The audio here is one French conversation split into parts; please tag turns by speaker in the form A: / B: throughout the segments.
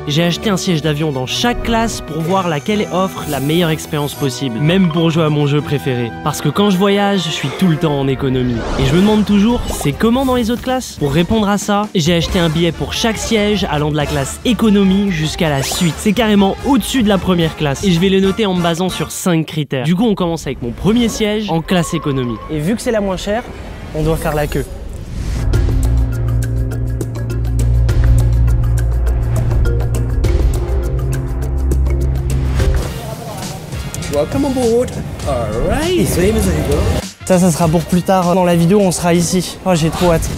A: J'ai acheté un siège d'avion dans chaque classe pour voir laquelle offre la meilleure expérience possible, même pour jouer à mon jeu préféré. Parce que quand je voyage, je suis tout le temps en économie. Et je me demande toujours, c'est comment dans les autres classes? Pour répondre à ça, j'ai acheté un billet pour chaque siège allant de la classe économie jusqu'à la suite. C'est carrément au-dessus de la première classe. Et je vais le noter en me basant sur 5 critères. Du coup, on commence avec mon premier siège en classe économie. Et vu que c'est la moins chère, on doit faire la queue.
B: Welcome aboard. Alright.
A: Ça sera pour plus tard dans la vidéo, on sera ici. Oh, j'ai trop hâte.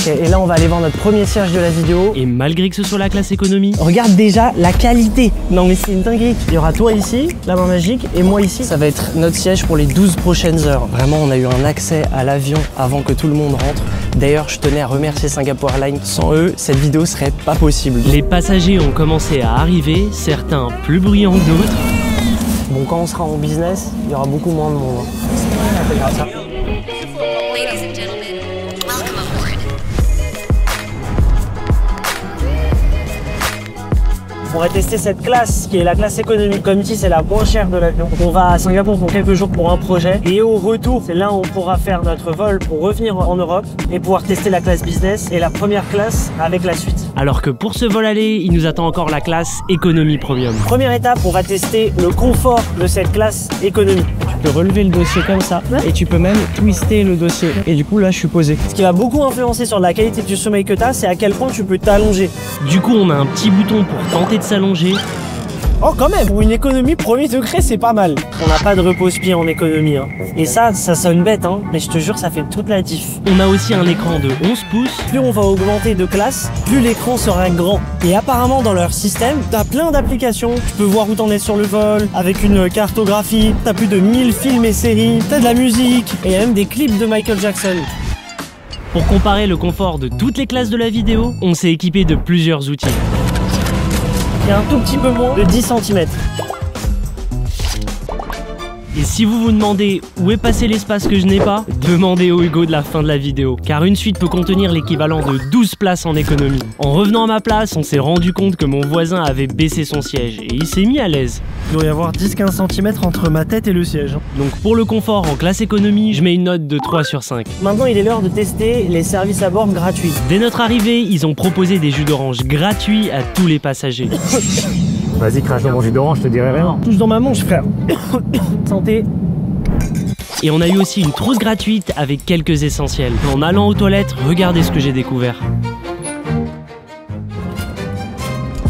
A: Okay, et là, on va aller voir notre premier siège de la vidéo. Et malgré que ce soit la classe économie, regarde déjà la qualité. Non mais c'est une dinguerie. Il y aura toi ici, la main magique, et moi ici. Ça va être notre siège pour les 12 prochaines heures. Vraiment, on a eu un accès à l'avion avant que tout le monde rentre. D'ailleurs, je tenais à remercier Singapore Airlines. Sans eux, cette vidéo serait pas possible. Les passagers ont commencé à arriver, certains plus bruyants que d'autres. Bon, quand on sera en business, il y aura beaucoup moins de monde.
C: Ladies and gentlemen, welcome aboard.
A: On va tester cette classe qui est la classe économique. Comme dit, c'est la moins chère de l'avion. On va à Singapour pour quelques jours pour un projet. Et au retour, c'est là où on pourra faire notre vol pour revenir en Europe et pouvoir tester la classe business et la première classe avec la suite. Alors que pour ce vol aller, il nous attend encore la classe économie premium. Première étape, on va tester le confort de cette classe économie. Tu peux relever le dossier comme ça et tu peux même twister le dossier. Et du coup, là, je suis posé. Ce qui va beaucoup influencer sur la qualité du sommeil que tu as, c'est à quel point tu peux t'allonger. Du coup, on a un petit bouton pour tenter de s'allonger. Oh, quand même, pour une économie premier degré, c'est pas mal. On n'a pas de repose-pied en économie, hein. Et ça sonne bête, hein, mais je te jure, ça fait toute la diff. On a aussi un écran de 11 pouces. Plus on va augmenter de classe, plus l'écran sera grand. Et apparemment, dans leur système, t'as plein d'applications. Tu peux voir où t'en es sur le vol, avec une cartographie. T'as plus de 1000 films et séries. T'as de la musique. Et il y a même des clips de Michael Jackson. Pour comparer le confort de toutes les classes de la vidéo, on s'est équipé de plusieurs outils. Il y a un tout petit peu moins de 10 cm. Et si vous vous demandez où est passé l'espace que je n'ai pas, demandez au Hugo de la fin de la vidéo. Car une suite peut contenir l'équivalent de 12 places en économie. En revenant à ma place, on s'est rendu compte que mon voisin avait baissé son siège et il s'est mis à l'aise. Il doit y avoir 10-15 cm entre ma tête et le siège. Donc pour le confort en classe économie, je mets une note de 3 sur 5. Maintenant, il est l'heure de tester les services à bord gratuits. Dès notre arrivée, ils ont proposé des jus d'orange gratuits à tous les passagers.
D: Vas-y, crache dans mon jus d'orange, je te dirai rien.
A: Touche dans ma manche, frère. Santé. Et on a eu aussi une trousse gratuite avec quelques essentiels. En allant aux toilettes, regardez ce que j'ai découvert.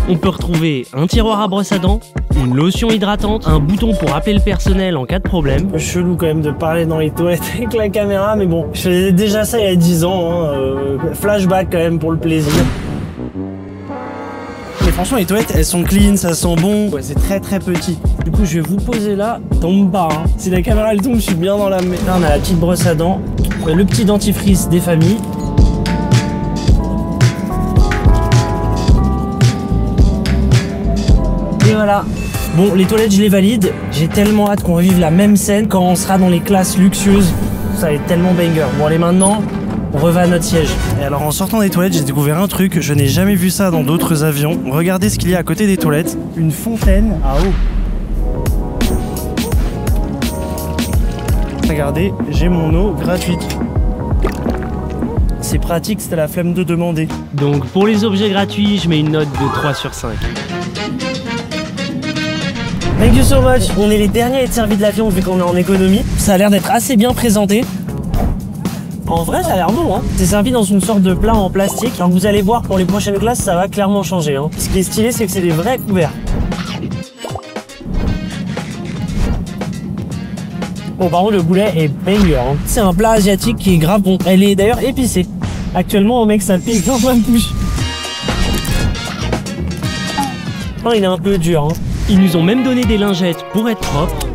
A: On peut retrouver un tiroir à brosse à dents, une lotion hydratante, un bouton pour appeler le personnel en cas de problème. Chelou quand même de parler dans les toilettes avec la caméra, mais bon, je faisais déjà ça il y a 10 ans. Hein, flashback quand même pour le plaisir. Mais franchement, les toilettes, elles sont clean, ça sent bon. Ouais, c'est très très petit. Du coup, je vais vous poser là. Tombe pas, hein. Si la caméra elle tombe, je suis bien dans la merde. Là, on a la petite brosse à dents, le petit dentifrice des familles. Et voilà. Bon, les toilettes, je les valide. J'ai tellement hâte qu'on revive la même scène quand on sera dans les classes luxueuses. Ça va être tellement banger. Bon, allez, maintenant, on revient à notre siège. Et alors en sortant des toilettes, j'ai découvert un truc, je n'ai jamais vu ça dans d'autres avions. Regardez ce qu'il y a à côté des toilettes. Une fontaine à eau. Regardez, j'ai mon eau gratuite. C'est pratique, c'était la flemme de demander. Donc pour les objets gratuits, je mets une note de 3 sur 5. Thank you so much. On est les derniers à être servis de l'avion vu qu'on est en économie. Ça a l'air d'être assez bien présenté. En vrai, ça a l'air bon, hein. C'est servi dans une sorte de plat en plastique. Alors vous allez voir, pour les prochaines classes, ça va clairement changer, hein. Ce qui est stylé, c'est que c'est des vrais couverts. Bon, par contre, le boulet est banger, hein. C'est un plat asiatique qui est grave bon. Elle est d'ailleurs épicée. Actuellement, au mec, ça pique dans ma bouche. Oh, il est un peu dur, hein. Ils nous ont même donné des lingettes pour être propres.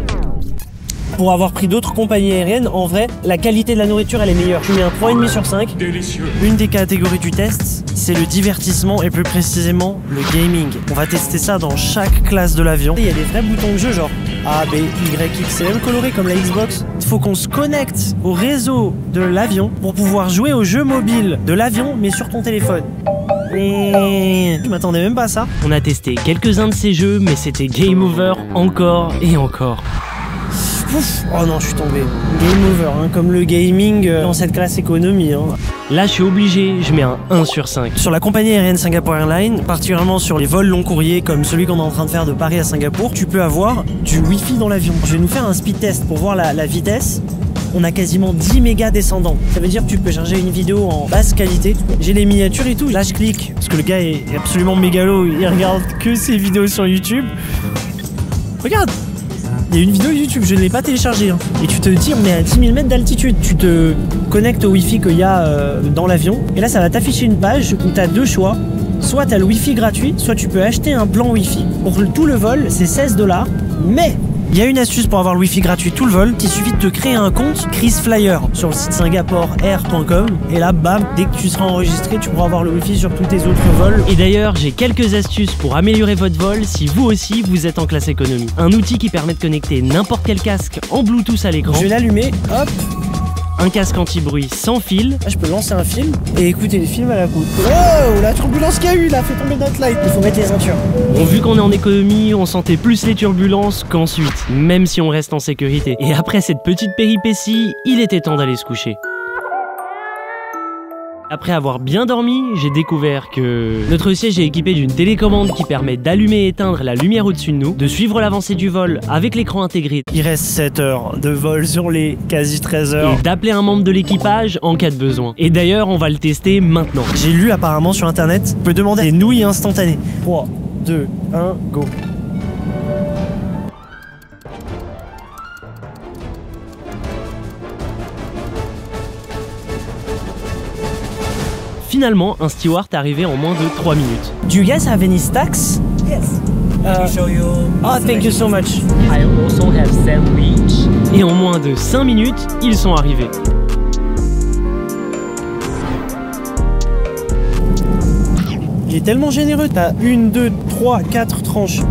A: Pour avoir pris d'autres compagnies aériennes, en vrai, la qualité de la nourriture, elle est meilleure. Je mets un 3,5 sur 5. Délicieux. Une des catégories du test, c'est le divertissement et plus précisément le gaming. On va tester ça dans chaque classe de l'avion. Il y a des vrais boutons de jeu genre A, B, Y, X, c'est même coloré comme la Xbox. Il faut qu'on se connecte au réseau de l'avion pour pouvoir jouer aux jeux mobiles de l'avion, mais sur ton téléphone. Je m'attendais même pas à ça.
E: On a testé quelques-uns de ces jeux, mais c'était game over encore et encore.
A: Ouf. Oh non, je suis tombé. Game over, hein, comme le gaming dans cette classe économie. Hein.
E: Là, je suis obligé, je mets un 1 sur 5.
A: Sur la compagnie aérienne Singapore Airlines, particulièrement sur les vols long courriers comme celui qu'on est en train de faire de Paris à Singapour, tu peux avoir du Wi-Fi dans l'avion. Je vais nous faire un speed test pour voir la vitesse. On a quasiment 10 mégas descendants. Ça veut dire que tu peux charger une vidéo en basse qualité. J'ai les miniatures et tout. Là, je clique parce que le gars est absolument mégalo. Il regarde que ses vidéos sur YouTube. Regarde! Il y a une vidéo YouTube, je ne l'ai pas téléchargée. Hein. Et tu te dis, on est à 10 000 mètres d'altitude. Tu te connectes au Wi-Fi qu'il y a dans l'avion. Et là, ça va t'afficher une page où tu as deux choix. Soit tu as le Wi-Fi gratuit, soit tu peux acheter un plan Wi-Fi. Pour tout le vol, c'est 16 $. Mais il y a une astuce pour avoir le Wi-Fi gratuit tout le vol. Il suffit de te créer un compte KrisFlyer sur le site singaporeair.com. Et là, bam, dès que tu seras enregistré, tu pourras avoir le Wi-Fi sur tous tes autres vols.
E: Et d'ailleurs, j'ai quelques astuces pour améliorer votre vol si vous aussi vous êtes en classe économie. Un outil qui permet de connecter n'importe quel casque en Bluetooth à l'écran.
A: Je vais l'allumer, hop.
E: Un casque anti-bruit sans fil.
A: Là, je peux lancer un film et écouter les films à la coupe. Oh, la turbulence qu'il y a eu là, fait tomber notre light. Il faut mettre les ceintures.
E: Bon, vu qu'on est en économie, on sentait plus les turbulences qu'ensuite, même si on reste en sécurité. Et après cette petite péripétie, il était temps d'aller se coucher. Après avoir bien dormi, j'ai découvert que notre siège est équipé d'une télécommande qui permet d'allumer et éteindre la lumière au-dessus de nous, de suivre l'avancée du vol avec l'écran intégré.
A: Il reste 7 heures de vol sur les quasi 13 heures.
E: Et d'appeler un membre de l'équipage en cas de besoin. Et d'ailleurs, on va le tester maintenant.
A: J'ai lu apparemment sur internet, on peut demander des nouilles instantanées. 3, 2, 1, go.
E: Finalement, un steward est arrivé en moins de 3 minutes.
A: Do you guys have any stacks? Yes.
B: Show you.
A: Oh, thank you so much.
E: I also have sandwich. Et en moins de 5 minutes, ils sont arrivés.
A: Il est tellement généreux, t'as 1, 2, 3, 4 tranches.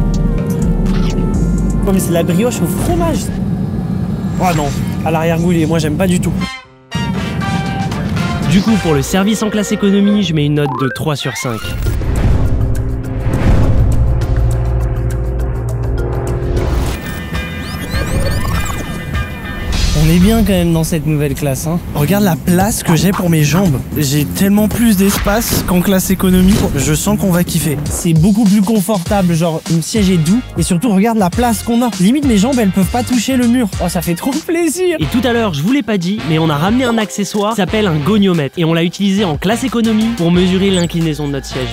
A: Oh mais c'est de la brioche au fromage. Oh non, à l'arrière-goût, moi j'aime pas du tout.
E: Du coup, pour le service en classe économie, je mets une note de 3 sur 5.
A: On est bien quand même dans cette nouvelle classe. Hein. Regarde la place que j'ai pour mes jambes. J'ai tellement plus d'espace qu'en classe économie. Je sens qu'on va kiffer. C'est beaucoup plus confortable, genre le siège est doux. Et surtout, regarde la place qu'on a. Limite, mes jambes, elles peuvent pas toucher le mur. Oh, ça fait trop plaisir.
E: Et tout à l'heure, je vous l'ai pas dit, mais on a ramené un accessoire qui s'appelle un goniomètre. Et on l'a utilisé en classe économie pour mesurer l'inclinaison de notre siège.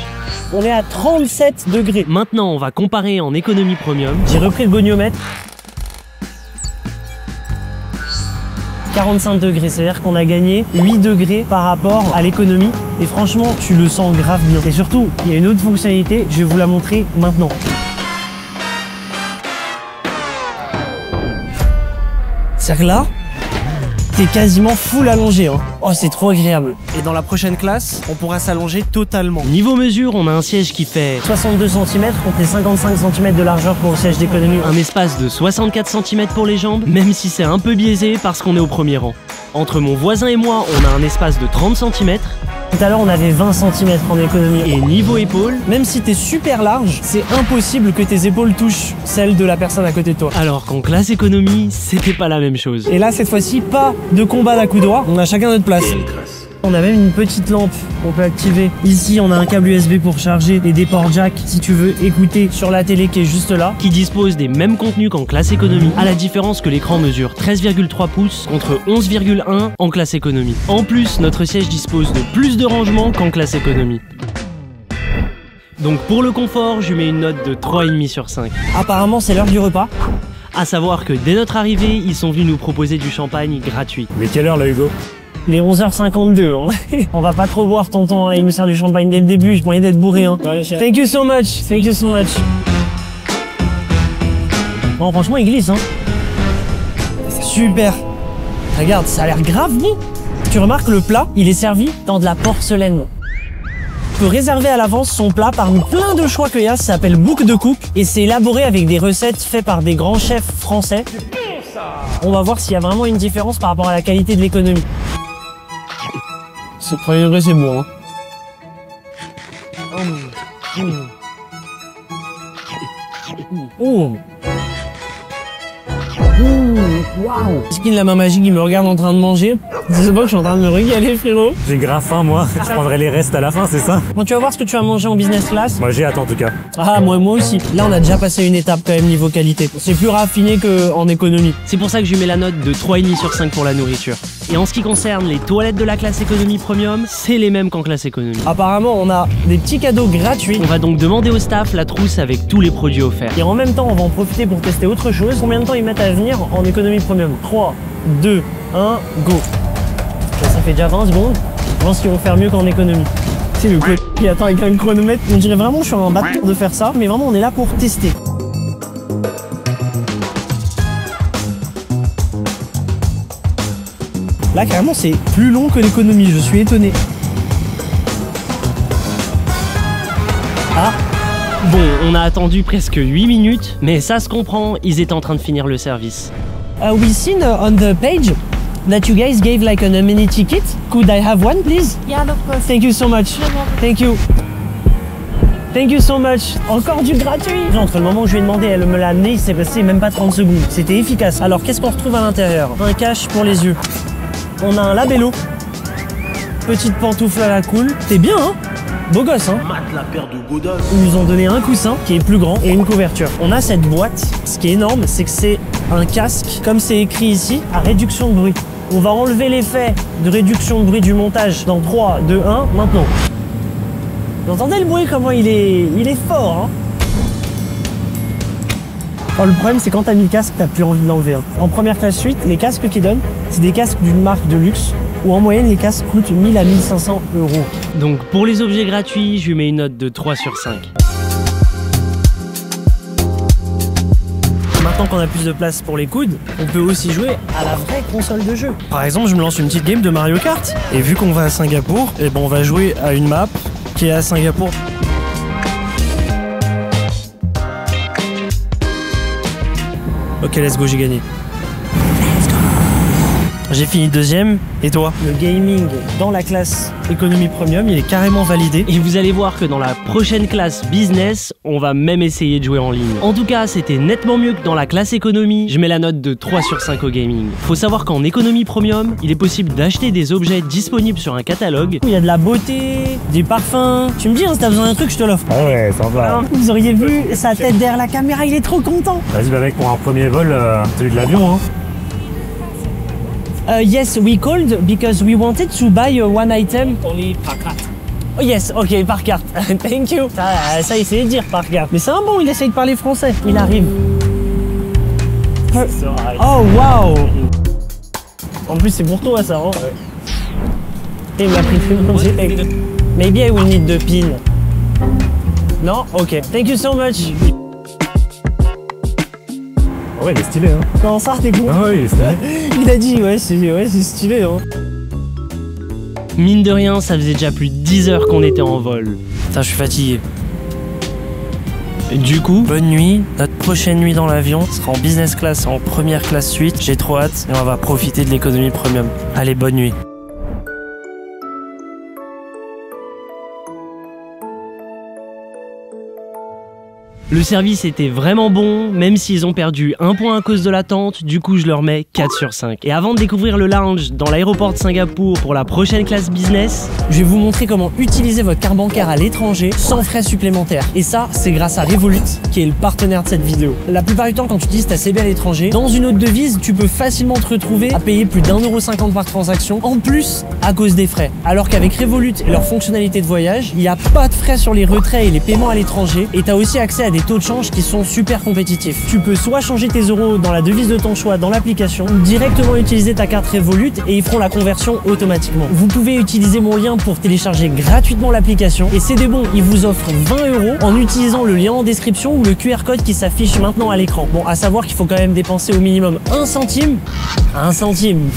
A: On est à 37 degrés.
E: Maintenant, on va comparer en économie premium.
A: J'ai repris le goniomètre. 45 degrés, c'est-à-dire qu'on a gagné 8 degrés par rapport à l'économie. Et franchement, tu le sens grave bien. Et surtout, il y a une autre fonctionnalité, je vais vous la montrer maintenant. C'est-à-dire que là, t'es quasiment full allongé. Hein. Oh, c'est trop agréable. Et dans la prochaine classe, on pourra s'allonger totalement.
E: Niveau mesure, on a un siège qui fait
A: 62 cm contre les 55 cm de largeur pour le siège d'économie.
E: un espace de 64 cm pour les jambes, même si c'est un peu biaisé parce qu'on est au premier rang. Entre mon voisin et moi, on a un espace de 30 cm.
A: Tout à l'heure, on avait 20 cm en économie.
E: Et niveau épaules,
A: même si t'es super large, c'est impossible que tes épaules touchent celles de la personne à côté de toi.
E: alors qu'en classe économie, c'était pas la même chose.
A: Et là, cette fois-ci, pas de combat d'à coups droit, on a chacun notre place. On a même une petite lampe qu'on peut activer. Ici, on a un câble USB pour charger et des ports jack si tu veux écouter sur la télé qui est juste là.
E: Qui dispose des mêmes contenus qu'en classe économie, à la différence que l'écran mesure 13,3 pouces contre 11,1 en classe économie. En plus, notre siège dispose de plus de rangement qu'en classe économie. Donc pour le confort, je mets une note de 3,5 sur 5.
A: Apparemment, c'est l'heure du repas.
E: À savoir que dès notre arrivée, ils sont venus nous proposer du champagne gratuit.
D: Mais quelle heure là, Hugo?
A: Les 11h52. Hein. On va pas trop boire, tonton. Hein. Il me sert du champagne dès le début. J'ai moyen d'être bourré. Hein. Thank you so much. Thank you so much. Bon, franchement, il glisse. Hein. Super. Regarde, ça a l'air grave bon. Tu remarques, le plat, il est servi dans de la porcelaine. On peut réserver à l'avance son plat parmi plein de choix qu'il y a. Ça s'appelle Book de Cook. Et c'est élaboré avec des recettes faites par des grands chefs français. On va voir s'il y a vraiment une différence par rapport à la qualité de l'économie. Ce premier degré, c'est bon. Hein. Oh. Waouh. Skin la main magique, il me regarde en train de manger. Je sais pas que je suis en train de me régaler, frérot.
D: J'ai grave faim, moi. Je prendrai les restes à la fin, c'est ça?
A: Bon, tu vas voir ce que tu vas manger en business class.
D: Moi, j'ai hâte en tout cas.
A: Ah, moi aussi. Là, on a déjà passé une étape quand même niveau qualité. C'est plus raffiné qu'en économie.
E: C'est pour ça que je lui mets la note de 3,5 sur 5 pour la nourriture. Et en ce qui concerne les toilettes de la classe économie premium, c'est les mêmes qu'en classe économie.
A: Apparemment, on a des petits cadeaux gratuits.
E: On va donc demander au staff la trousse avec tous les produits offerts.
A: Et en même temps, on va en profiter pour tester autre chose. Combien de temps ils mettent à venir en économie premium? 3, 2, 1, go. Ça fait déjà 20 secondes. Je pense qu'ils vont faire mieux qu'en économie. C'est le code qui attend avec un chronomètre. On dirait vraiment que je suis en bâtard de faire ça. Mais vraiment, on est là pour tester. Là, carrément, c'est plus long que l'économie. Je suis étonné. Ah.
E: Bon, on a attendu presque 8 minutes, mais ça se comprend, ils étaient en train de finir le service.
A: We seen on the page that you guys gave like an amenity kit. Could I have one, please?
F: Yeah, of course.
A: Thank you so much. Thank you. Thank you so much. Encore du gratuit. Entre le moment où je lui ai demandé, elle me l'a amené, il s'est passé même pas 30 secondes. C'était efficace. Alors, qu'est-ce qu'on retrouve à l'intérieur? Un cache pour les yeux. On a un labello. Petite pantoufle à la cool. T'es bien, hein? Beau gosse, hein?
B: La paire de godasses.
A: Ils nous ont donné un coussin qui est plus grand et une couverture. On a cette boîte. Ce qui est énorme, c'est que c'est un casque, comme c'est écrit ici, à réduction de bruit. On va enlever l'effet de réduction de bruit du montage dans 3, 2, 1, maintenant. Vous entendez le bruit, comment il est fort, hein? Oh, le problème, c'est quand t'as mis le casque, t'as plus envie de l'enlever. Hein. En première classe suite, les casques qu'ils donnent, c'est des casques d'une marque de luxe, où en moyenne, les casques coûtent 1000 à 1500 €.
E: Donc pour les objets gratuits, je lui mets une note de 3 sur 5.
A: Maintenant qu'on a plus de place pour les coudes, on peut aussi jouer à la vraie console de jeu. Par exemple, je me lance une petite game de Mario Kart. Et vu qu'on va à Singapour, eh ben on va jouer à une map qui est à Singapour. Ok, let's go, j'ai gagné. J'ai fini deuxième, et toi? Le gaming dans la classe économie premium, il est carrément validé.
E: Et vous allez voir que dans la prochaine classe business, on va même essayer de jouer en ligne. En tout cas, c'était nettement mieux que dans la classe économie. Je mets la note de 3 sur 5 au gaming. Faut savoir qu'en économie premium, il est possible d'acheter des objets disponibles sur un catalogue.
A: Il y a de la beauté, des parfums. Tu me dis, hein, si t'as besoin d'un truc, je te l'offre.
D: Ah ouais, ça va.
A: Vous auriez vu sa tête derrière la caméra, il est trop content.
D: Vas-y, bah mec, pour un premier vol, celui de l'avion, hein.
A: Yes, we called because we wanted to buy one item.
B: Only par carte.
A: Oh yes, ok, par carte. Thank you. Ça il sait dire par carte. Mais c'est un bon, il essaye de parler français. Il arrive. Oh wow. En plus c'est pour toi ça, hein. Et il m'a pris plus de Maybe I will need the pin. Non? Ok. Thank you so much.
D: Ouais, il est stylé, hein.
A: Non, ça t'es con.
D: Ah ouais, il est stylé.
A: Il a dit, ouais, c'est stylé, hein.
E: Mine de rien, ça faisait déjà plus de 10 heures qu'on était en vol.
A: Putain, je suis fatigué.
E: Du coup,
A: Bonne nuit. Notre prochaine nuit dans l'avion sera en business class, en première classe suite. J'ai trop hâte et on va profiter de l'économie premium. Allez, bonne nuit.
E: le service était vraiment bon, même s'ils ont perdu un point à cause de l'attente, du coup je leur mets 4 sur 5. Et avant de découvrir le lounge dans l'aéroport de Singapour pour la prochaine classe business,
A: je vais vous montrer comment utiliser votre carte bancaire à l'étranger sans frais supplémentaires. Et ça, c'est grâce à Revolut, qui est le partenaire de cette vidéo. La plupart du temps, quand tu utilises ta CB à l'étranger, dans une autre devise, tu peux facilement te retrouver à payer plus d'1,50 € par transaction, en plus à cause des frais. Alors qu'avec Revolut et leur fonctionnalité de voyage, il n'y a pas de frais sur les retraits et les paiements à l'étranger, et tu as aussi accès à des taux de change qui sont super compétitifs. Tu peux soit changer tes euros dans la devise de ton choix dans l'application, ou directement utiliser ta carte Revolut et ils feront la conversion automatiquement. Vous pouvez utiliser mon lien pour télécharger gratuitement l'application, et c'est des bons, ils vous offrent 20 € en utilisant le lien en description ou le QR code qui s'affiche maintenant à l'écran. Bon, à savoir qu'il faut quand même dépenser au minimum 1 centime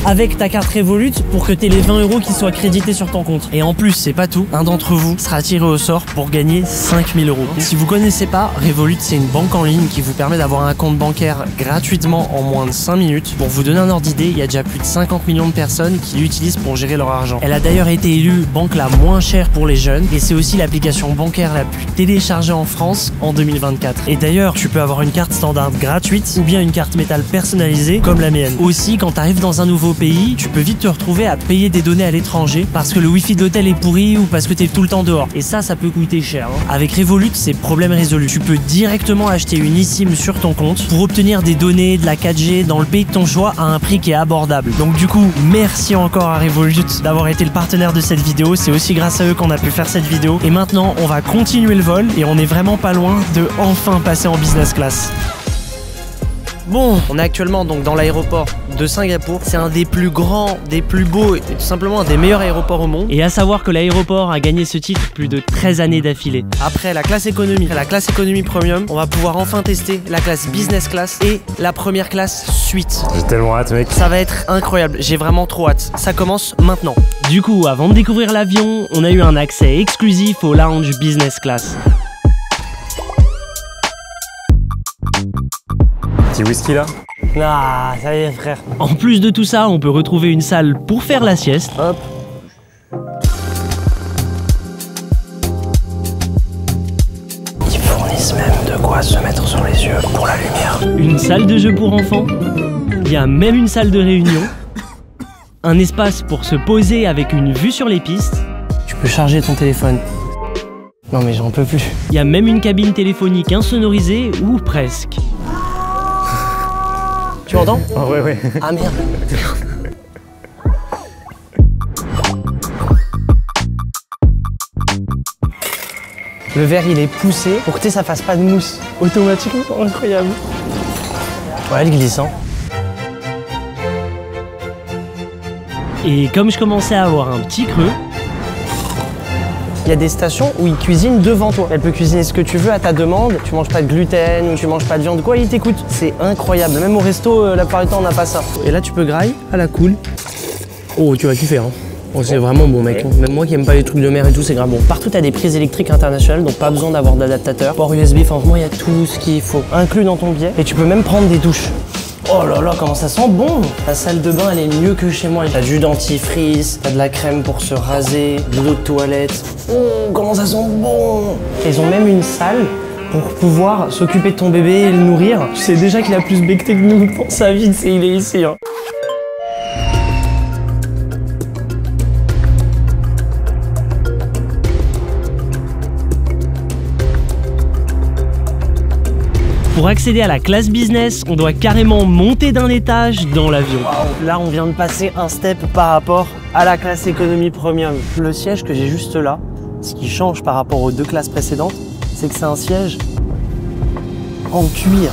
A: avec ta carte Revolut pour que tu aies les 20 € qui soient crédités sur ton compte. Et en plus, c'est pas tout, un d'entre vous sera tiré au sort pour gagner 5 000 €. Si vous connaissez pas, Revolut
E: Revolut, c'est une banque en ligne qui vous permet d'avoir un compte bancaire gratuitement en moins de 5 minutes. Pour vous donner un ordre d'idée, il y a déjà plus de 50 millions de personnes qui l'utilisent pour gérer leur argent. Elle a d'ailleurs été élue banque la moins chère pour les jeunes et c'est aussi l'application bancaire la plus téléchargée en France en 2024. Et d'ailleurs, tu peux avoir une carte standard gratuite ou bien une carte métal personnalisée comme la mienne. Aussi, quand tu arrives dans un nouveau pays, tu peux vite te retrouver à payer des données à l'étranger parce que le wifi de l'hôtel est pourri ou parce que tu es tout le temps dehors. Et ça peut coûter cher. Avec Revolut, c'est problème résolu. Tu peux directement acheter une eSIM sur ton compte pour obtenir des données, de la 4G dans le pays de ton choix à un prix qui est abordable. Donc du coup, merci encore à Revolut d'avoir été le partenaire de cette vidéo. C'est aussi grâce à eux qu'on a pu faire cette vidéo. Et maintenant, on va continuer le vol et on est vraiment pas loin de enfin passer en business class. Bon, on est actuellement donc dans l'aéroport de Singapour. C'est un des plus grands, des plus beaux et tout simplement un des meilleurs aéroports au monde. Et à savoir que l'aéroport a gagné ce titre plus de 13 années d'affilée. Après la classe économie, premium, on va pouvoir enfin tester la classe business class et la première classe suite.
D: J'ai tellement hâte, mec.
E: Ça va être incroyable, j'ai vraiment trop hâte. Ça commence maintenant. Du coup, avant de découvrir l'avion, on a eu un accès exclusif au lounge business class.
D: Petit whisky là.
A: Ah, ça y est, frère.
E: En plus de tout ça, on peut retrouver une salle pour faire la sieste.
A: Hop.
E: Ils fournissent même de quoi se mettre sur les yeux pour la lumière. Une salle de jeu pour enfants. Il y a même une salle de réunion. Un espace pour se poser avec une vue sur les pistes.
A: Tu peux charger ton téléphone. Non mais j'en peux plus.
E: Il y a même une cabine téléphonique insonorisée ou presque.
A: Tu m'entends?
D: Oh ouais, ouais.
A: Ah merde. Le verre il est poussé pour que ça fasse pas de mousse. Automatiquement, incroyable. Ouais, elle glisse, hein.
E: Et comme je commençais à avoir un petit creux,
A: il y a des stations où ils cuisinent devant toi. Elle peut cuisiner ce que tu veux à ta demande. Tu manges pas de gluten ou tu manges pas de viande, quoi, ils t'écoutent. C'est incroyable. Même au resto, la plupart du temps, on n'a pas ça. Et là, tu peux grailler à la cool. Oh, tu vas kiffer, hein. Oh, c'est vraiment bon, mec. Même moi qui aime pas les trucs de mer et tout, c'est grave bon. Partout, t'as des prises électriques internationales, donc pas besoin d'avoir d'adaptateur. Port USB, franchement, il y a tout ce qu'il faut inclus dans ton billet. Et tu peux même prendre des douches. Oh là là, comment ça sent bon! La salle de bain, elle est mieux que chez moi. T'as du dentifrice, t'as de la crème pour se raser, de l'eau de toilette. Comment ça sent bon! Ils ont même une salle pour pouvoir s'occuper de ton bébé et le nourrir. Tu sais déjà qu'il a plus becté que nous pour sa vie, il est ici. Hein.
E: pour accéder à la classe business, on doit carrément monter d'un étage dans l'avion.
A: Wow. Là, on vient de passer un step par rapport à la classe économie premium. Le siège que j'ai juste là, ce qui change par rapport aux deux classes précédentes, c'est que c'est un siège en cuir.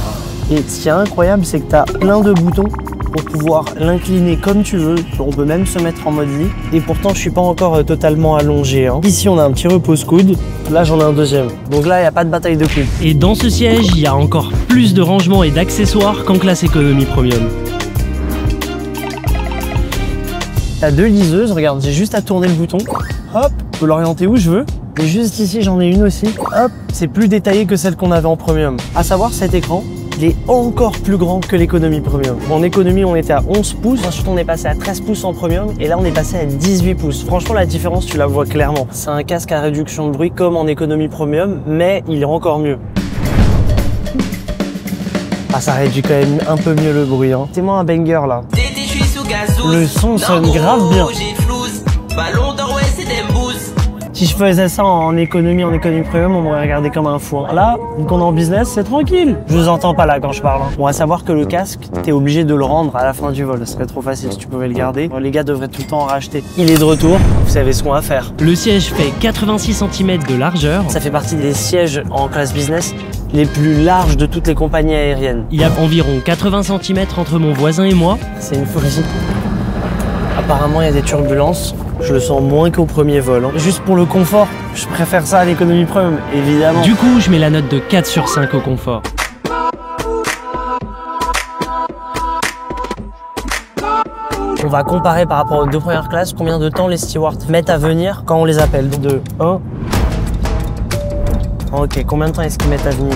A: Et ce qui est incroyable, c'est que tu as plein de boutons pour pouvoir l'incliner comme tu veux. On peut même se mettre en mode lit. Et pourtant, je suis pas encore totalement allongé. Hein. Ici, on a un petit repose-coude. Là, j'en ai un deuxième. Donc là, il n'y a pas de bataille de coude.
E: Et dans ce siège, il y a encore plus de rangements et d'accessoires qu'en classe économie premium.
A: T'as deux liseuses. Regarde, j'ai juste à tourner le bouton. Hop, je peux l'orienter où je veux. Et juste ici, j'en ai une aussi. Hop, c'est plus détaillé que celle qu'on avait en premium. À savoir, cet écran, il est encore plus grand que l'économie premium. En économie, on était à 11 pouces. Ensuite, on est passé à 13 pouces en premium. Et là, on est passé à 18 pouces. Franchement, la différence, tu la vois clairement. C'est un casque à réduction de bruit comme en économie premium, mais il est encore mieux. Ah, ça réduit quand même un peu mieux le bruit. Hein. C'est moi un banger là. Le son sonne grave bien. Si je faisais ça en économie premium, on m'aurait regardé comme un fou. Hein. Là, vu qu'on est en business, c'est tranquille. Je vous entends pas là quand je parle. Hein. Bon, à savoir que le casque, t'es obligé de le rendre à la fin du vol. Ce serait trop facile si tu pouvais le garder. Bon, les gars devraient tout le temps en racheter. Il est de retour. Vous savez ce qu'on va faire.
E: Le siège fait 86 cm de largeur.
A: Ça fait partie des sièges en classe business les plus larges de toutes les compagnies aériennes.
E: Il y a environ 80 cm entre mon voisin et moi.
A: C'est une folie. Apparemment, il y a des turbulences. Je le sens moins qu'au premier vol. Hein. Juste pour le confort, je préfère ça à l'économie premium, évidemment.
E: Du coup, je mets la note de 4 sur 5 au confort.
A: On va comparer par rapport aux deux premières classes combien de temps les stewards mettent à venir quand on les appelle. De 1. Ok, combien de temps est-ce qu'ils mettent à venir?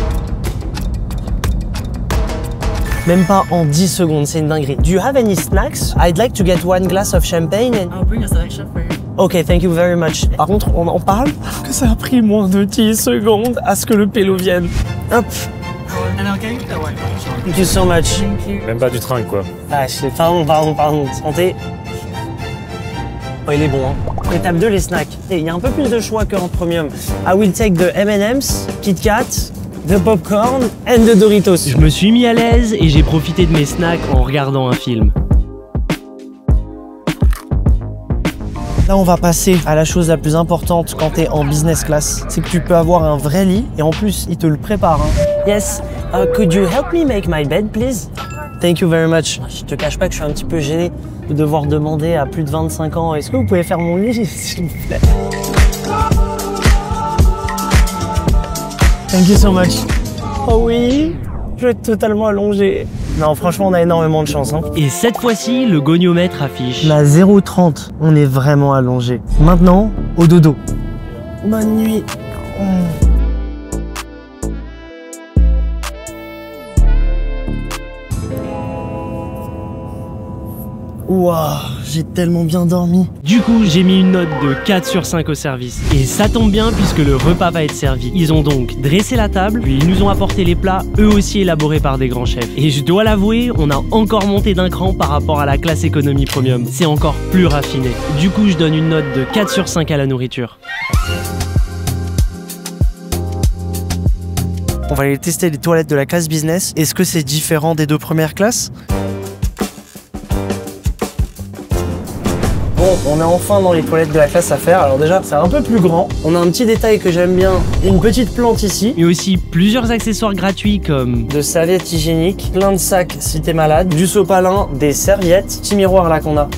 A: Même pas en 10 secondes, c'est une dinguerie. Do you have any snacks? I'd like to get one glass of champagne and...
F: I'll bring a selection for you.
A: Ok, thank you very much. Par contre, on en parle que ça a pris moins de 10 secondes à ce que le pélo vienne. Hop.
F: And I'll get you the white one.
A: Thank you so much.
F: Thank you.
D: Même pas du train, quoi.
A: Ah, pardon. Santé. Oh, il est bon, hein. Étape 2, les snacks. Il y a un peu plus de choix qu'en premium. I will take the M&M's, Kit Kat, the popcorn and the Doritos.
E: Je me suis mis à l'aise et j'ai profité de mes snacks en regardant un film.
A: Là, on va passer à la chose la plus importante quand t'es en business class. C'est que tu peux avoir un vrai lit et en plus, il te le prépare. Hein. Yes, could you help me make my bed, please? Thank you very much. Je te cache pas que je suis un petit peu gêné de devoir demander à plus de 25 ans, est-ce que vous pouvez faire mon lit, s'il vous plaît? Thank you so much. Oh oui, je vais être totalement allongé. Non, franchement, on a énormément de chance. Hein.
E: Et cette fois-ci, le goniomètre affiche.
A: On a 0,30. On est vraiment allongé. Maintenant, au dodo. Bonne nuit. Waouh, j'ai tellement bien dormi.
E: Du coup, j'ai mis une note de 4 sur 5 au service. Et ça tombe bien puisque le repas va être servi. Ils ont donc dressé la table, puis ils nous ont apporté les plats, eux aussi élaborés par des grands chefs. Et je dois l'avouer, on a encore monté d'un cran par rapport à la classe économie premium. C'est encore plus raffiné. Du coup, je donne une note de 4 sur 5 à la nourriture.
A: On va aller tester les toilettes de la classe business. Est-ce que c'est différent des deux premières classes? Bon, on est enfin dans les toilettes de la classe à faire. Alors déjà, c'est un peu plus grand. On a un petit détail que j'aime bien. Une petite plante ici.
E: Mais aussi plusieurs accessoires gratuits comme
A: de serviettes hygiéniques, plein de sacs si t'es malade, du sopalin, des serviettes, petit miroir là qu'on a.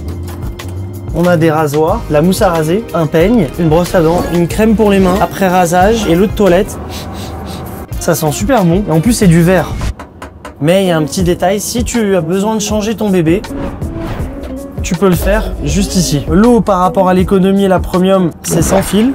A: On a des rasoirs, la mousse à raser, un peigne, une brosse à dents, une crème pour les mains, après rasage et l'eau de toilette. Ça sent super bon. Et en plus, c'est du verre. Mais il y a un petit détail. Si tu as besoin de changer ton bébé, tu peux le faire juste ici. L'eau par rapport à l'économie et la premium, c'est sans fil.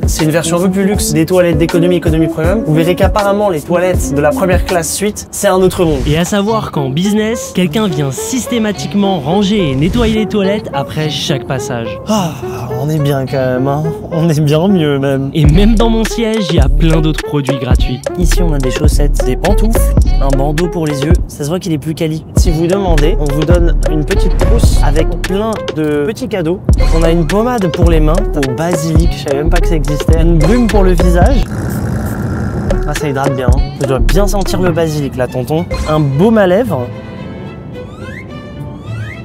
A: C'est une version un peu plus luxe des toilettes d'économie, économie premium. Vous verrez qu'apparemment les toilettes de la première classe suite, c'est un autre monde.
E: Et à savoir qu'en business, quelqu'un vient systématiquement ranger et nettoyer les toilettes après chaque passage.
A: Ah, on est bien quand même, hein. On est bien mieux même.
E: Et même dans mon siège, il y a plein d'autres produits gratuits.
A: Ici, on a des chaussettes, des pantoufles, un bandeau pour les yeux. Ça se voit qu'il est plus quali. Si vous demandez, on vous donne une petite trousse avec plein de petits cadeaux. On a une pommade pour les mains, au basilic, je savais même pas que ça existait. Une brume pour le visage. Ah, ça hydrate bien. Hein. Je dois bien sentir le basilic là, tonton. Un baume à lèvres.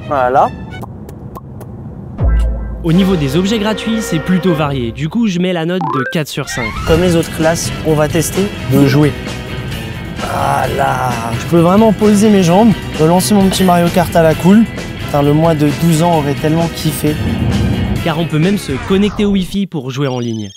A: Voilà.
E: Au niveau des objets gratuits, c'est plutôt varié. Du coup, je mets la note de 4 sur 5.
A: Comme les autres classes, on va tester de jouer. Ah là, je peux vraiment poser mes jambes, relancer mon petit Mario Kart à la cool. Putain, le mois de 12 ans aurait tellement kiffé.
E: Car on peut même se connecter au Wi-Fi pour jouer en ligne.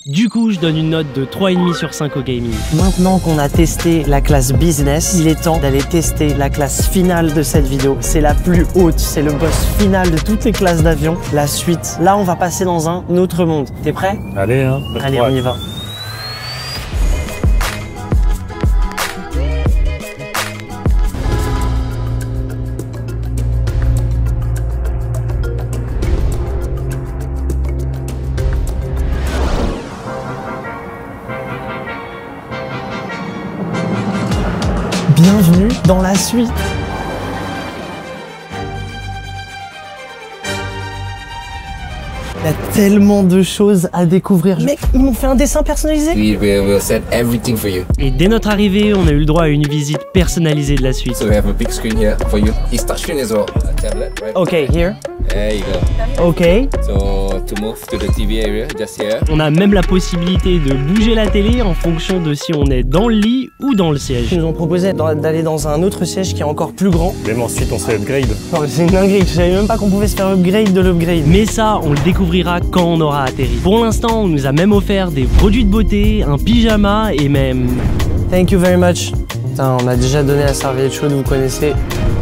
E: Du coup, je donne une note de 3,5 sur 5 au gaming.
A: Maintenant qu'on a testé la classe business, il est temps d'aller tester la classe finale de cette vidéo. C'est la plus haute, c'est le boss final de toutes les classes d'avion, la suite. Là, on va passer dans un autre monde. T'es prêt?
D: Allez, hein.
A: Allez, on y va. Bienvenue dans la suite. Il y a tellement de choses à découvrir. Mec, ils m'ont fait un dessin personnalisé.
G: We'll set everything for you.
E: Et dès notre arrivée, on a eu le droit à une visite personnalisée de la suite.
G: So we have a big screen here for you. It's touchscreen as well. A tablet, right?
A: Ok, here.
G: There you go.
A: Ok.
G: So to move to the TV area, just here.
E: On a même la possibilité de bouger la télé en fonction de si on est dans le lit ou dans le siège.
A: Ils nous ont proposé d'aller dans un autre siège qui est encore plus grand.
D: Même ensuite, on se fait upgrade.
A: Non, c'est une dinguerie. Je savais même pas qu'on pouvait se faire upgrade de l'upgrade.
E: Mais ça, on le découvrira quand on aura atterri. Pour l'instant, on nous a même offert des produits de beauté, un pyjama et même...
A: Thank you very much. Putain, on a déjà donné la serviette chaude, vous connaissez.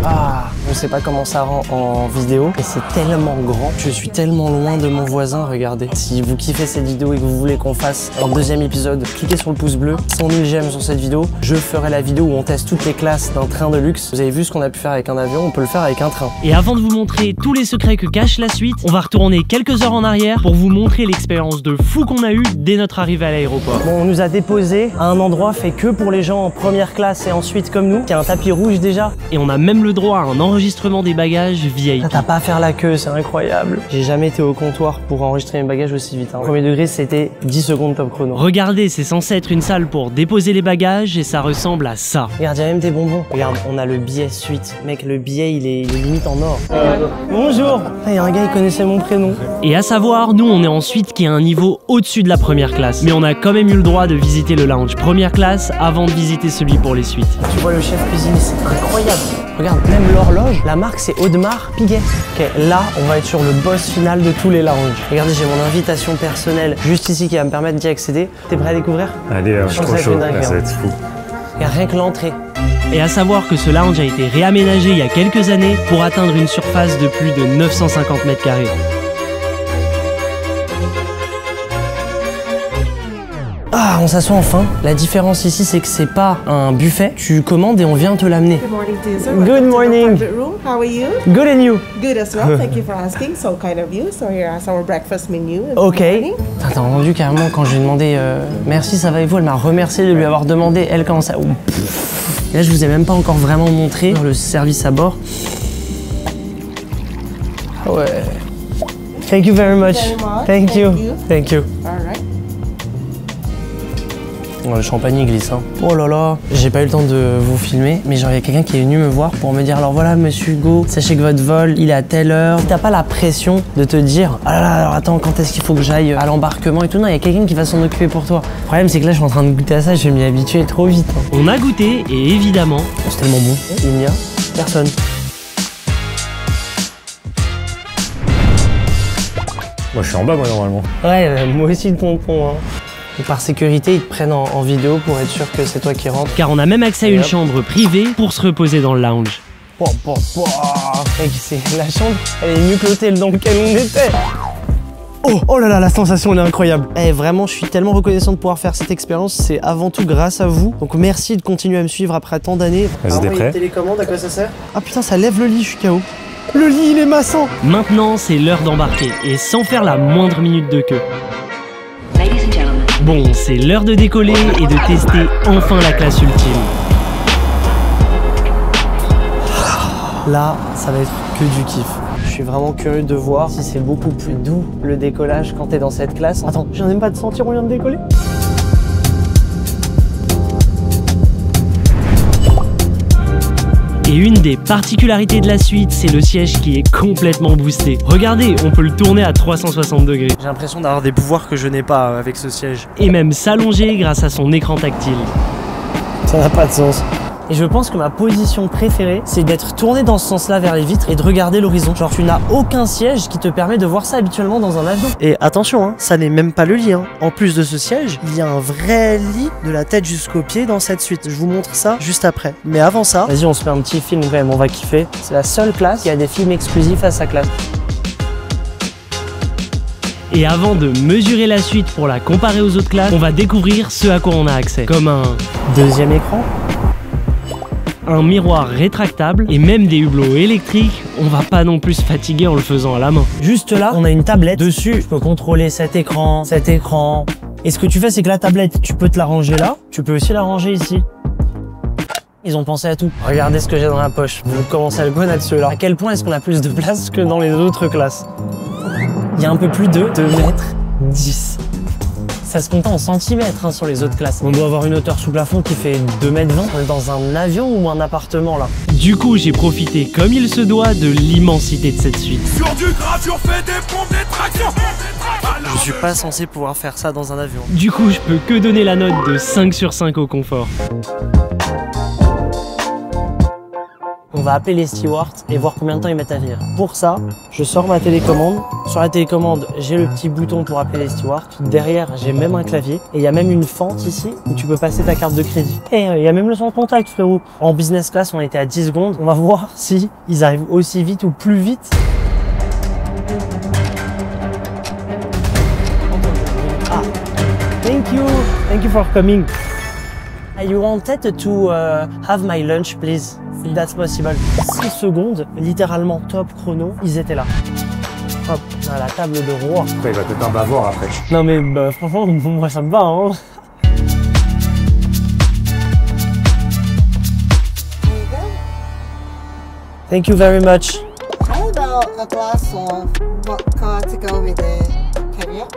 A: Ah, On sait pas comment ça rend en vidéo, et c'est tellement grand. Je suis tellement loin de mon voisin, regardez. Si vous kiffez cette vidéo et que vous voulez qu'on fasse un deuxième épisode, cliquez sur le pouce bleu, 100 000 j'aime sur cette vidéo. Je ferai la vidéo où on teste toutes les classes d'un train de luxe. Vous avez vu ce qu'on a pu faire avec un avion, on peut le faire avec un train.
E: Et avant de vous montrer tous les secrets que cache la suite, on va retourner quelques heures en arrière pour vous montrer l'expérience de fou qu'on a eue dès notre arrivée à l'aéroport.
A: Bon, on nous a déposé à un endroit fait que pour les gens en première classe et ensuite comme nous, qui a un tapis rouge déjà.
E: Et on a même le droit à un enregistrement des bagages VIP.
A: T'as pas à faire la queue, c'est incroyable. J'ai jamais été au comptoir pour enregistrer mes bagages aussi vite. Hein. Premier degré, c'était 10 secondes top chrono.
E: Regardez, c'est censé être une salle pour déposer les bagages et ça ressemble à ça.
A: Regarde, il y a même des bonbons. Regarde, on a le billet suite. Mec, le billet, il est limite en or. Bonjour. Il y a un gars, il connaissait mon prénom.
E: Et à savoir, nous on est en suite qui est un niveau au-dessus de la première classe. Mais on a quand même eu le droit de visiter le lounge première classe avant de visiter celui pour les suites.
A: Tu vois le chef cuisine, c'est incroyable. Regarde, même l'horloge, la marque c'est Audemars Piguet. Ok, là, on va être sur le boss final de tous les lounges. Regardez, j'ai mon invitation personnelle juste ici qui va me permettre d'y accéder. T'es prêt à découvrir?
D: Allez, je suis trop chaud, là, ça va être fou.
A: Regarde, rien que l'entrée.
E: Et à savoir que ce lounge a été réaménagé il y a quelques années pour atteindre une surface de plus de 950 mètres carrés.
A: Ah, on s'assoit enfin. La différence ici, c'est que c'est pas un buffet. Tu commandes et on vient te l'amener.
H: Good morning to you, sir.
A: Good
H: Welcome to the
A: morning.
H: private room. How are you?
A: Good and you?
H: Good as well. Thank you for asking. So kind of you. So here's our breakfast menu.
A: Ok. T'as entendu carrément quand je lui ai demandé merci, ça va et vous? Elle m'a remercié de lui avoir demandé elle comment ça. Et là, je vous ai même pas encore vraiment montré le service à bord. Ah ouais. Thank you very much. Thank you. Thank you.
H: All right.
A: Oh, le champagne il glisse hein. Oh là là, j'ai pas eu le temps de vous filmer, mais genre il y a quelqu'un qui est venu me voir pour me dire alors voilà monsieur Hugo, sachez que votre vol il est à telle heure. T'as pas la pression de te dire ah là là alors attends quand est-ce qu'il faut que j'aille à l'embarquement et tout, non il y a quelqu'un qui va s'en occuper pour toi. Le problème c'est que là je suis en train de goûter à ça, je vais m'y habituer trop vite hein.
E: On a goûté et évidemment,
A: C'est tellement bon, il n'y a personne.
D: Moi, je suis en bas, moi, normalement.
A: Ouais, moi aussi le pompon hein. Et par sécurité, ils te prennent en vidéo pour être sûr que c'est toi qui rentres.
E: car on a même accès à une chambre privée pour se reposer dans le lounge.
A: Mec, c'est la chambre, elle est mieux que l'hôtel dans lequel on était. Oh là là, la sensation elle est incroyable. Eh vraiment, je suis tellement reconnaissant de pouvoir faire cette expérience. C'est avant tout grâce à vous. Donc merci de continuer à me suivre après tant d'années.
D: Vas-y, t'es prêt?
A: Télécommande, à quoi ça sert? Ah putain, ça lève le lit, je suis KO. Le lit, il est massant.
E: Maintenant, c'est l'heure d'embarquer et sans faire la moindre minute de queue.
C: Ladies and gentlemen.
E: Bon, c'est l'heure de décoller et de tester enfin la classe ultime.
A: Là, ça va être que du kiff. Je suis vraiment curieux de voir si c'est beaucoup plus doux le décollage quand t'es dans cette classe. Attends, je viens même pas de sentir, on vient de décoller.
E: Et une des particularités de la suite, c'est le siège qui est complètement boosté. Regardez, on peut le tourner à 360 degrés.
A: J'ai l'impression d'avoir des pouvoirs que je n'ai pas avec ce siège.
E: Et même s'allonger grâce à son écran tactile.
A: Ça n'a pas de sens. Et je pense que ma position préférée, c'est d'être tourné dans ce sens-là vers les vitres et de regarder l'horizon. Genre, tu n'as aucun siège qui te permet de voir ça habituellement dans un avion. Et attention, hein, ça n'est même pas le lit. Hein. En plus de ce siège, il y a un vrai lit de la tête jusqu'aux pieds dans cette suite. Je vous montre ça juste après. Mais avant ça, vas-y, on se fait un petit film quand même, on va kiffer. C'est la seule classe qui a des films exclusifs à sa classe.
E: Et avant de mesurer la suite pour la comparer aux autres classes, on va découvrir ce à quoi on a accès. Comme un
A: deuxième écran,
E: un miroir rétractable et même des hublots électriques, on va pas non plus se fatiguer en le faisant à la main.
A: Juste là, on a une tablette. Dessus, je peux contrôler cet écran. Et ce que tu fais, c'est que la tablette, tu peux te la ranger là. Tu peux aussi la ranger ici. Ils ont pensé à tout. Regardez ce que j'ai dans la poche. Vous commencez à le connaître ceux-là. À quel point est-ce qu'on a plus de place que dans les autres classes? Il y a un peu plus de 2,10 m. Ça se compte en centimètres hein, sur les autres classes. On doit avoir une hauteur sous plafond qui fait 2,20 m. On est dans un avion ou un appartement là?
E: Du coup, j'ai profité comme il se doit de l'immensité de cette suite.
B: Sur du gras, fais des pompes, des tractions.
A: Je suis pas censé pouvoir faire ça dans un avion.
E: Du coup, je peux que donner la note de 5 sur 5 au confort.
A: On va appeler les stewards et voir combien de temps ils mettent à venir. Pour ça, je sors ma télécommande. Sur la télécommande, j'ai le petit bouton pour appeler les stewards. Derrière, j'ai même un clavier. Et il y a même une fente ici où tu peux passer ta carte de crédit. Et il y a même le sans contact, frérot. En business class, on était à 10 secondes. On va voir si ils arrivent aussi vite ou plus vite. Ah, thank you for coming. You wanted to have my lunch, please, if that's possible. 6 secondes, littéralement top chrono, ils étaient là. Hop, à la table de roi.
D: Après, il va te un bavard après.
A: Non mais bah, franchement, moi ça me va, hein. Thank you very much.
H: How about a glass of vodka to go with the caviar?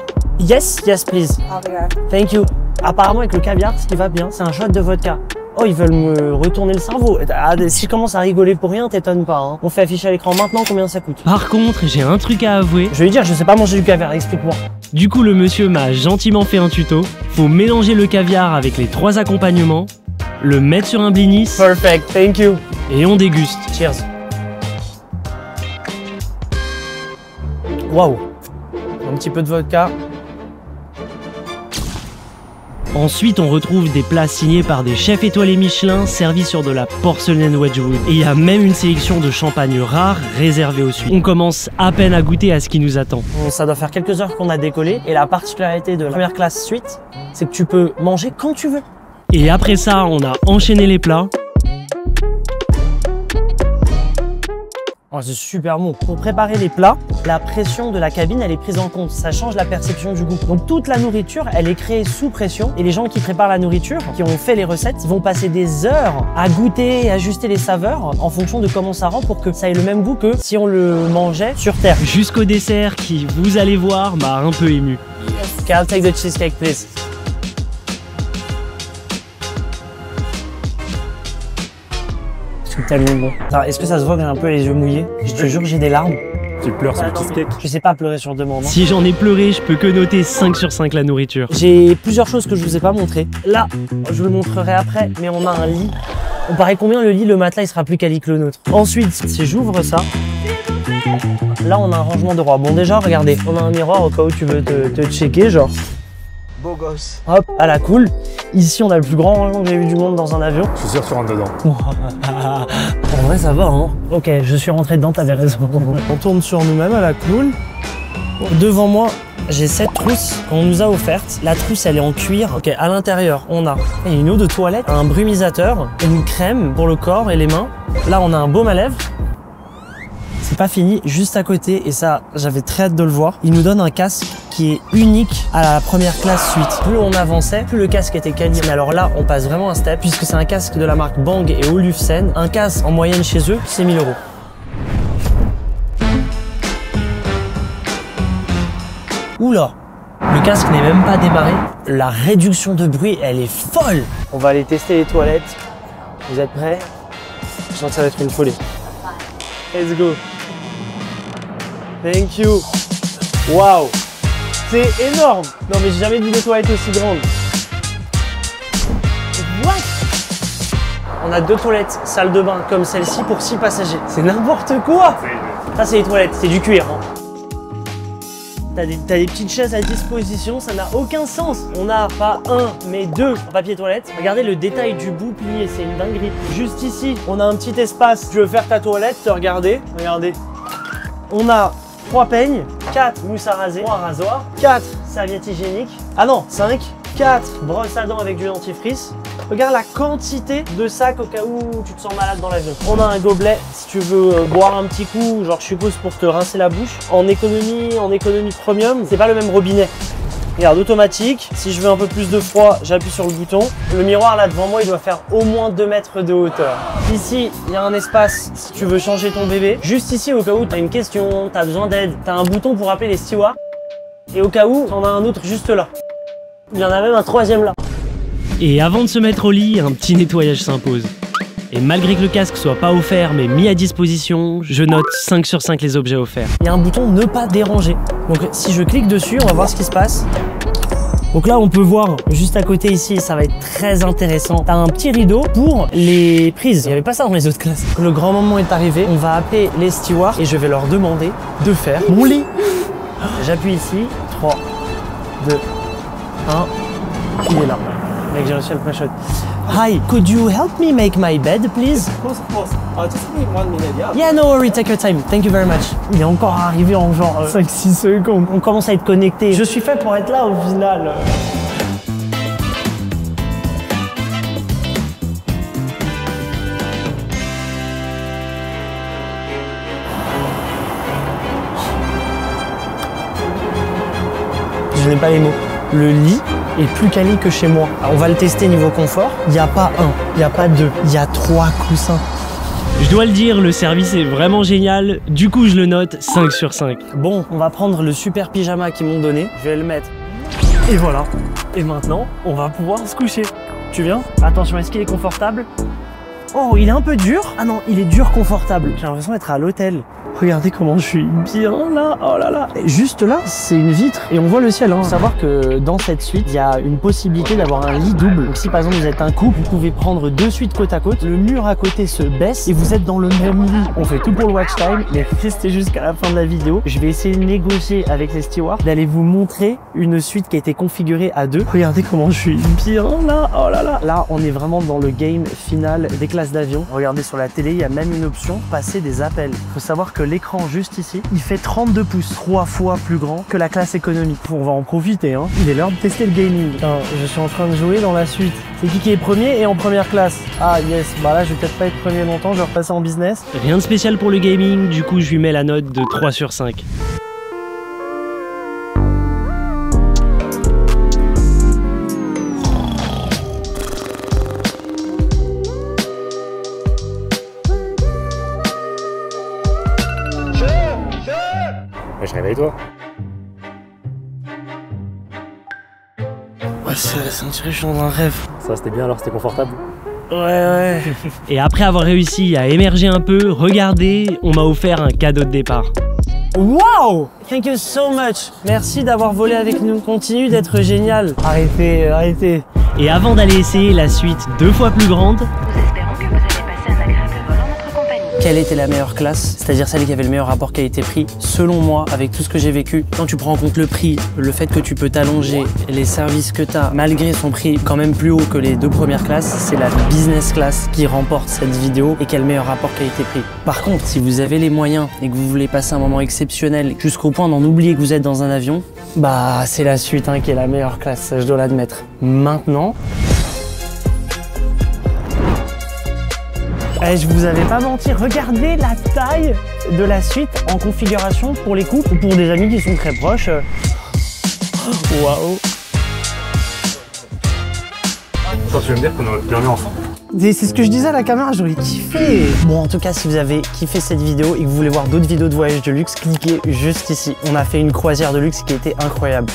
A: Yes, please.
H: Over here.
A: Thank you. Apparemment avec le caviar, ce qui va bien, c'est un shot de vodka. Oh, ils veulent me retourner le cerveau. Ah, si je commence à rigoler pour rien, t'étonnes pas. Hein. On fait afficher à l'écran maintenant combien ça coûte.
E: Par contre, j'ai un truc à avouer.
A: Je vais lui dire, je sais pas manger du caviar, explique-moi.
E: Du coup, le monsieur m'a gentiment fait un tuto. Faut mélanger le caviar avec les 3 accompagnements, le mettre sur un blinis
A: Perfect, thank you.
E: et on déguste.
A: Cheers. Waouh. Un petit peu de vodka.
E: Ensuite, on retrouve des plats signés par des chefs étoilés Michelin servis sur de la porcelaine Wedgwood. Et il y a même une sélection de champagne rare réservée aux Suisses. On commence à peine à goûter à ce qui nous attend.
A: Ça doit faire quelques heures qu'on a décollé et la particularité de la première classe suite, c'est que tu peux manger quand tu veux.
E: Et après ça, on a enchaîné les plats.
A: Oh, c'est super bon. Pour préparer les plats, la pression de la cabine, elle est prise en compte. Ça change la perception du goût. Donc toute la nourriture, elle est créée sous pression. Et les gens qui préparent la nourriture, qui ont fait les recettes, vont passer des heures à goûter et ajuster les saveurs en fonction de comment ça rend pour que ça ait le même goût que si on le mangeait sur terre.
E: Jusqu'au dessert qui, vous allez voir, m'a un peu ému.
A: Okay, I'll take the cheesecake, please. C'est tellement bon. Est-ce que ça se voit que j'ai un peu les yeux mouillés? Je te jure que j'ai des larmes.
D: Tu pleures sur le cheesecake.
A: Je sais pas pleurer sur demande. Hein.
E: Si j'en ai pleuré, je peux que noter 5 sur 5 la nourriture.
A: J'ai plusieurs choses que je vous ai pas montrées. Là, je vous le montrerai après, mais on a un lit. On paraît combien le lit, le matelas, il sera plus quali que le nôtre. Ensuite, si j'ouvre ça, là on a un rangement de roi. Bon déjà, regardez, on a un miroir au cas où tu veux te checker, genre.
I: Beau gosse.
A: Hop, à la cool. Ici, on a le plus grand rangement que j'ai vu du monde dans un avion.
D: Je suis sûr que tu rentres dedans.
A: En vrai, ça va, hein. Ok, je suis rentré dedans, t'avais raison. On tourne sur nous-mêmes à la cool. Devant moi, j'ai cette trousse qu'on nous a offerte. La trousse, elle est en cuir. Ok, à l'intérieur, on a une eau de toilette, un brumisateur, une crème pour le corps et les mains. Là, on a un baume à lèvres. C'est pas fini, juste à côté, et ça, j'avais très hâte de le voir. Il nous donne un casque qui est unique à la première classe suite. Plus on avançait, plus le casque était quali. Mais alors là, on passe vraiment un step, puisque c'est un casque de la marque Bang et Olufsen. Un casque en moyenne chez eux, c'est 1000 €. Oula, le casque n'est même pas démarré. La réduction de bruit, elle est folle. On va aller tester les toilettes. Vous êtes prêts? Je sens que ça va être une folie. Let's go. Thank you. Waouh. C'est énorme. Non mais j'ai jamais vu des toilettes aussi grandes. What? On a 2 toilettes, salle de bain comme celle-ci pour 6 passagers. C'est n'importe quoi. Ça c'est les toilettes, c'est du cuir. Hein. T'as des petites chaises à disposition, ça n'a aucun sens. On a pas un, mais 2 en papier toilette. Regardez le détail du bout plié, c'est une dinguerie. Juste ici, on a un petit espace. Tu veux faire ta toilette, te regarder. Regardez. On a 3 peignes, 4 mousses à raser, 3 rasoirs, 4 serviettes hygiéniques. Ah non, 5, 4 brosses à dents avec du dentifrice. Regarde la quantité de sacs au cas où tu te sens malade dans l'avion. On a un gobelet si tu veux boire un petit coup, genre je suppose pour te rincer la bouche. En économie premium, c'est pas le même robinet. Regarde, automatique. Si je veux un peu plus de froid, j'appuie sur le bouton. Le miroir là devant moi, il doit faire au moins 2 mètres de hauteur. Ici, il y a un espace si tu veux changer ton bébé. Juste ici, au cas où tu as une question, tu as besoin d'aide, tu as un bouton pour appeler les stewards. Et au cas où, tu en as un autre juste là. Il y en a même un 3e là.
E: Et avant de se mettre au lit, un petit nettoyage s'impose. Et malgré que le casque soit pas offert mais mis à disposition, je note 5 sur 5 les objets offerts.
A: Il y a un bouton ne pas déranger. Donc si je clique dessus, on va voir ce qui se passe. Donc là, on peut voir juste à côté ici, ça va être très intéressant. T'as un petit rideau pour les prises. Il n'y avait pas ça dans les autres classes. Le grand moment est arrivé. On va appeler les stewards et je vais leur demander de faire mon lit. J'appuie ici. 3, 2, 1. Il est là. Mec, j'ai reçu le pré-shot. Hi, could you help me make my bed, please?
I: Of course. Just give me 1 minute, yeah?
A: Yeah, no worry, take your time. Thank you very much. Il est encore arrivé en genre 5-6 secondes. On commence à être connecté. Je suis fait pour être là au final. Je n'ai pas les mots. Le lit est plus quali que chez moi. Alors, on va le tester niveau confort. Il n'y a pas un, il n'y a pas deux, il y a 3 coussins.
E: Je dois le dire, le service est vraiment génial. Du coup, je le note 5 sur 5.
A: Bon, on va prendre le super pyjama qu'ils m'ont donné. Je vais le mettre. Et voilà. Et maintenant, on va pouvoir se coucher. Tu viens? Attention, est-ce qu'il est confortable? Oh, il est un peu dur. Ah non, il est dur confortable. J'ai l'impression d'être à l'hôtel. Regardez comment je suis bien là, oh là là. Et juste là, c'est une vitre et on voit le ciel. Faut savoir que dans cette suite, il y a une possibilité d'avoir un lit double. Donc si par exemple vous êtes un couple, vous pouvez prendre 2 suites côte à côte. Le mur à côté se baisse et vous êtes dans le même lit. On fait tout pour le watch time, mais restez jusqu'à la fin de la vidéo. Je vais essayer de négocier avec les stewards, d'aller vous montrer une suite qui a été configurée à 2. Regardez comment je suis bien là, oh là là. Là, on est vraiment dans le game final des classes d'avion. Regardez sur la télé, il y a même une option passer des appels. Faut savoir que l'écran juste ici, il fait 32 pouces, 3 fois plus grand que la classe économique. On va en profiter, hein. Il est l'heure de tester le gaming. Putain, je suis en train de jouer dans la suite. C'est qui est premier et en première classe? Ah yes, bah là je vais peut-être pas être premier longtemps, je vais repasser en business.
E: Rien de spécial pour le gaming, du coup je lui mets la note de 3 sur 5.
D: Je réveille-toi.
A: Ouais, c'est on dirait que je suis dans un rêve.
D: Ça, c'était bien alors, c'était confortable.
A: Ouais.
E: Et après avoir réussi à émerger un peu, regardez, on m'a offert un cadeau de départ.
A: Wow! Thank you so much. Merci d'avoir volé avec nous. Continue d'être génial. Arrêtez.
E: Et avant d'aller essayer la suite 2 fois plus grande,
C: Nous espérons que vous allez passer un agréable vol en notre compagnie.
A: Quelle était la meilleure classe? C'est-à-dire celle qui avait le meilleur rapport qualité-prix? Selon moi, avec tout ce que j'ai vécu, quand tu prends en compte le prix, le fait que tu peux t'allonger, les services que tu as, malgré son prix quand même plus haut que les 2 premières classes, c'est la business class qui remporte cette vidéo et qui a le meilleur rapport qualité-prix. Par contre, si vous avez les moyens et que vous voulez passer un moment exceptionnel jusqu'au point d'en oublier que vous êtes dans un avion, bah c'est la suite qui est la meilleure classe, je dois l'admettre. Maintenant, je vous avais pas menti, regardez la taille de la suite en configuration pour les couples ou pour des amis qui sont très proches. Waouh!
D: Tu veux me dire qu'on aurait pu dormir ensemble?
A: C'est ce que je disais à la caméra, j'aurais kiffé. Bon, en tout cas, si vous avez kiffé cette vidéo et que vous voulez voir d'autres vidéos de voyage de luxe, cliquez juste ici. On a fait une croisière de luxe qui était incroyable.